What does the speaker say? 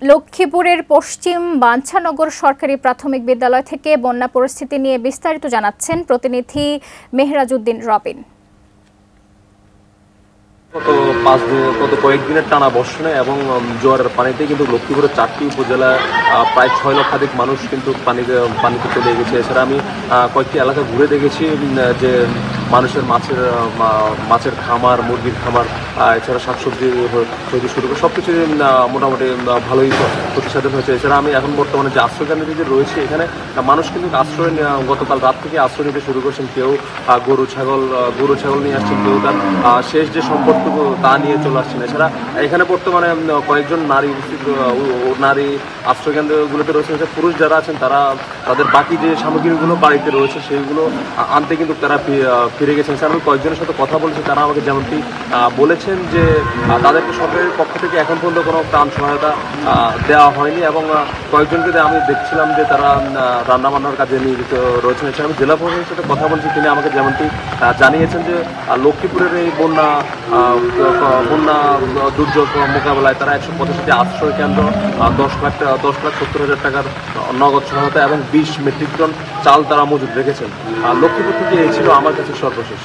লক্ষ্মীপুরের পশ্চিম বাঞ্ছানগর সরকারি প্রাথমিক বিদ্যালয় থেকে বন্যা পরিস্থিতি নিয়ে বিস্তারিত জানাচ্ছেন প্রতিনিধি মেহরাজউদ্দিন রবিন। গত কয়েকদিনের টানা বর্ষণে এবং জোয়ারের পানিতে কিন্তু লক্ষ্মীপুরের 4টি উপজেলায় প্রায় 6 লক্ষাধিক মানুষ কিন্তু পানিতে চলে গেছে। এছাড়া আমি কয়েকটি এলাকা ঘুরে দেখেছি যে মানুষের মাছের খামার, মুরগির খামার, এছাড়া শাকসবজি থেকে শুরু করে সব কিছু মোটামুটি ভালোই প্রতিসাধন হয়েছে। এছাড়া আমি এখন বর্তমানে যে আশ্রয়কেন্দ্রে যে রয়েছে, এখানে মানুষ কিন্তু আশ্রয় গতকাল রাত থেকে আশ্রয় নিতে শুরু করেছেন। কেউ গরু ছাগল নিয়ে আসছেন, কেউ তার শেষ যে সম্পদটুকু তা নিয়ে চলে আসছেন। এছাড়া এখানে বর্তমানে কয়েকজন নারী আশ্রয়কেন্দ্রগুলোতে রয়েছেন। পুরুষ যারা আছেন তারা তাদের বাকি যে সামগ্রীগুলো বাড়িতে রয়েছে সেইগুলো আনতে কিন্তু তারা ফিরে গেছেন। আমি কয়েকজনের সাথে কথা বলেছি, তারা আমাকে যেমনটি বলেছেন যে তাদেরকে সরকারের পক্ষ থেকে এখন পর্যন্ত কোনো ত্রাণ সহায়তা দেওয়া হয়নি এবং কয়েকজনকে আমি দেখছিলাম যে তারা রান্নাবান্নার কাজে নিয়োজিত রয়েছেন। এছাড়া আমি জেলা প্রশাসনের সাথে কথা বলছি, তিনি আমাকে যেমনটি জানিয়েছেন যে লক্ষ্মীপুরের এই বন্যা দুর্যোগ মোকাবেলায় তারা 185টি আশ্রয় কেন্দ্র, 10,70,000 টাকার নগদ সহায়তা এবং 20 মেট্রিক টন চাল তারা মজুদ রেখেছেন। লক্ষ্মীপুর থেকে এই ছিল আমার কাছে সর্বশেষ।